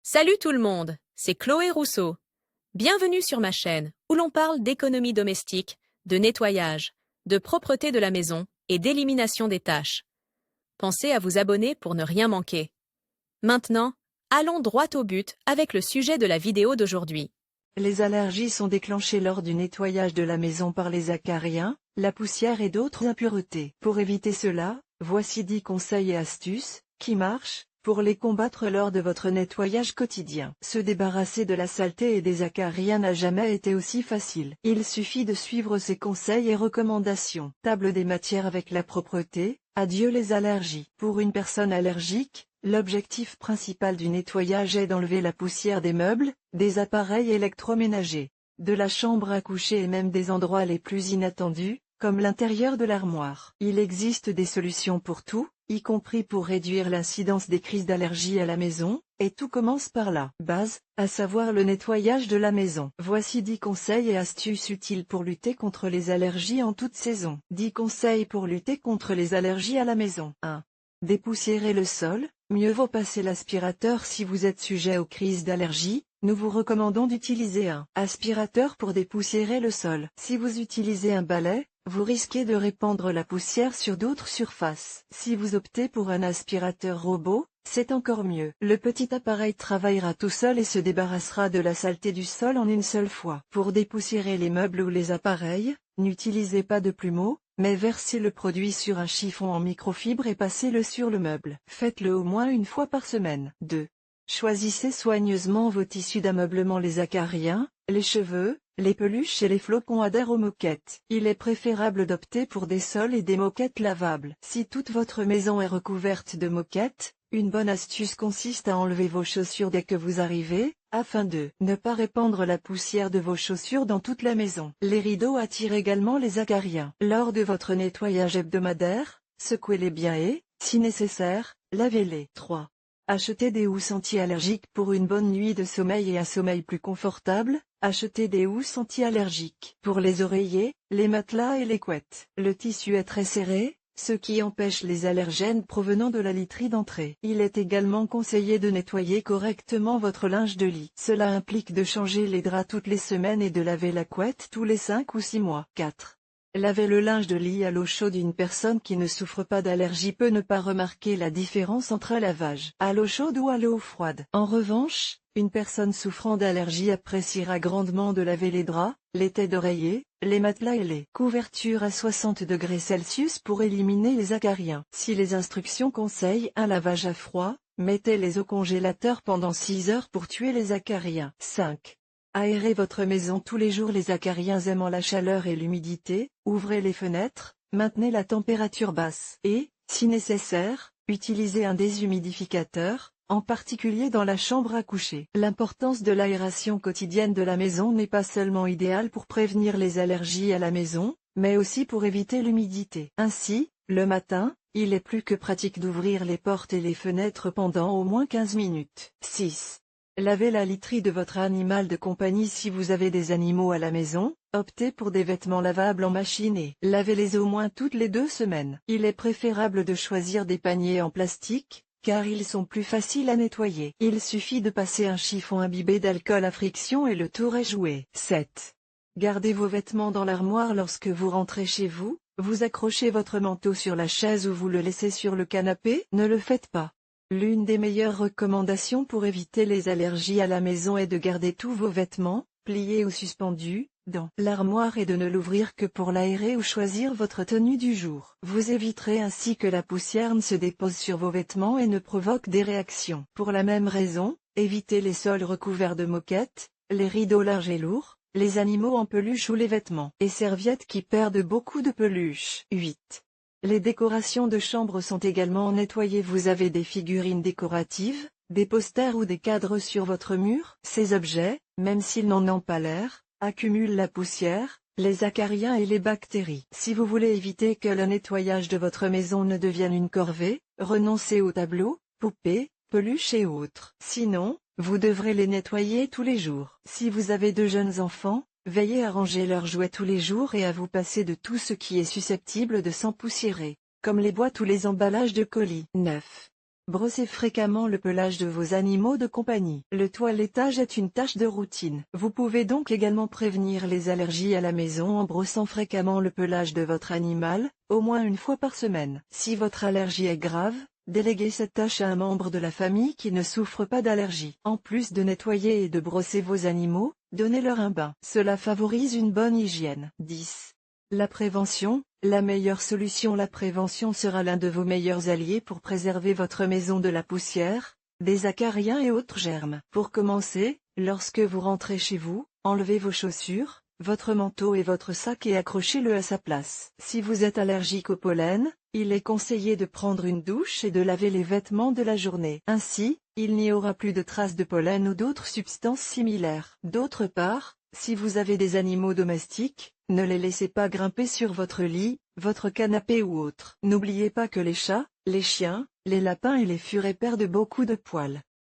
Salut tout le monde, c'est Chloé Rousseau. Bienvenue sur ma chaîne où l'on parle d'économie domestique, de nettoyage, de propreté de la maison et d'élimination des tâches. Pensez à vous abonner pour ne rien manquer. Maintenant, allons droit au but avec le sujet de la vidéo d'aujourd'hui. Les allergies sont déclenchées lors du nettoyage de la maison par les acariens, la poussière et d'autres impuretés. Pour éviter cela, voici 10 conseils et astuces qui marchent pour les combattre lors de votre nettoyage quotidien. Se débarrasser de la saleté et des acariens n'a jamais été aussi facile. Il suffit de suivre ces conseils et recommandations. Table des matières avec la propreté, adieu les allergies. Pour une personne allergique, l'objectif principal du nettoyage est d'enlever la poussière des meubles, des appareils électroménagers, de la chambre à coucher et même des endroits les plus inattendus, comme l'intérieur de l'armoire. Il existe des solutions pour tout, y compris pour réduire l'incidence des crises d'allergie à la maison, et tout commence par la base, à savoir le nettoyage de la maison. Voici 10 conseils et astuces utiles pour lutter contre les allergies en toute saison. 10 conseils pour lutter contre les allergies à la maison. 1. Dépoussiérer le sol. Mieux vaut passer l'aspirateur si vous êtes sujet aux crises d'allergie. Nous vous recommandons d'utiliser un aspirateur pour dépoussiérer le sol. Si vous utilisez un balai, vous risquez de répandre la poussière sur d'autres surfaces. Si vous optez pour un aspirateur robot, c'est encore mieux. Le petit appareil travaillera tout seul et se débarrassera de la saleté du sol en une seule fois. Pour dépoussiérer les meubles ou les appareils, n'utilisez pas de plumeau, mais versez le produit sur un chiffon en microfibre et passez-le sur le meuble. Faites-le au moins une fois par semaine. 2. Choisissez soigneusement vos tissus d'ameublement. Les acariens, les cheveux, les peluches et les flocons adhèrent aux moquettes. Il est préférable d'opter pour des sols et des moquettes lavables. Si toute votre maison est recouverte de moquettes, une bonne astuce consiste à enlever vos chaussures dès que vous arrivez, afin de ne pas répandre la poussière de vos chaussures dans toute la maison. Les rideaux attirent également les acariens. Lors de votre nettoyage hebdomadaire, secouez-les bien et, si nécessaire, lavez-les. 3. Achetez des housses anti-allergiques pour une bonne nuit de sommeil et un sommeil plus confortable. Achetez des housses anti-allergiques pour les oreillers, les matelas et les couettes. Le tissu est très serré, ce qui empêche les allergènes provenant de la literie d'entrer. Il est également conseillé de nettoyer correctement votre linge de lit. Cela implique de changer les draps toutes les semaines et de laver la couette tous les 5 ou 6 mois. 4. Laver le linge de lit à l'eau chaude. Une personne qui ne souffre pas d'allergie peut ne pas remarquer la différence entre un lavage à l'eau chaude ou à l'eau froide. En revanche, une personne souffrant d'allergie appréciera grandement de laver les draps, les têtes d'oreiller, les matelas et les couvertures à 60 degrés Celsius pour éliminer les acariens. Si les instructions conseillent un lavage à froid, mettez-les au congélateur pendant 6 heures pour tuer les acariens. 5. Aérez votre maison tous les jours. Les acariens aimant la chaleur et l'humidité, ouvrez les fenêtres, maintenez la température basse et, si nécessaire, utilisez un déshumidificateur, en particulier dans la chambre à coucher. L'importance de l'aération quotidienne de la maison n'est pas seulement idéale pour prévenir les allergies à la maison, mais aussi pour éviter l'humidité. Ainsi, le matin, il est plus que pratique d'ouvrir les portes et les fenêtres pendant au moins 15 minutes. 6. Lavez la literie de votre animal de compagnie. Si vous avez des animaux à la maison, optez pour des vêtements lavables en machine et lavez-les au moins toutes les 2 semaines. Il est préférable de choisir des paniers en plastique, car ils sont plus faciles à nettoyer. Il suffit de passer un chiffon imbibé d'alcool à friction et le tour est joué. 7. Gardez vos vêtements dans l'armoire. Lorsque vous rentrez chez vous, vous accrochez votre manteau sur la chaise ou vous le laissez sur le canapé. Ne le faites pas. L'une des meilleures recommandations pour éviter les allergies à la maison est de garder tous vos vêtements, pliés ou suspendus, dans l'armoire et de ne l'ouvrir que pour l'aérer ou choisir votre tenue du jour. Vous éviterez ainsi que la poussière ne se dépose sur vos vêtements et ne provoque des réactions. Pour la même raison, évitez les sols recouverts de moquettes, les rideaux larges et lourds, les animaux en peluche ou les vêtements et serviettes qui perdent beaucoup de peluche. 8. Les décorations de chambre sont également nettoyées. Vous avez des figurines décoratives, des posters ou des cadres sur votre mur. Ces objets, même s'ils n'en ont pas l'air, accumulent la poussière, les acariens et les bactéries. Si vous voulez éviter que le nettoyage de votre maison ne devienne une corvée, renoncez aux tableaux, poupées, peluches et autres. Sinon, vous devrez les nettoyer tous les jours. Si vous avez de jeunes enfants, veillez à ranger leurs jouets tous les jours et à vous passer de tout ce qui est susceptible de s'empoussiérer, comme les boîtes ou les emballages de colis. 9. Brossez fréquemment le pelage de vos animaux de compagnie. Le toilettage est une tâche de routine. Vous pouvez donc également prévenir les allergies à la maison en brossant fréquemment le pelage de votre animal, au moins une fois par semaine. Si votre allergie est grave, déléguez cette tâche à un membre de la famille qui ne souffre pas d'allergie. En plus de nettoyer et de brosser vos animaux, donnez-leur un bain. Cela favorise une bonne hygiène. 10. La prévention, la meilleure solution. La prévention sera l'un de vos meilleurs alliés pour préserver votre maison de la poussière, des acariens et autres germes. Pour commencer, lorsque vous rentrez chez vous, enlevez vos chaussures, votre manteau et votre sac et accrochez-le à sa place. Si vous êtes allergique au pollen, il est conseillé de prendre une douche et de laver les vêtements de la journée. Ainsi, il n'y aura plus de traces de pollen ou d'autres substances similaires. D'autre part, si vous avez des animaux domestiques, ne les laissez pas grimper sur votre lit, votre canapé ou autre. N'oubliez pas que les chats, les chiens, les lapins et les furets perdent beaucoup de poils.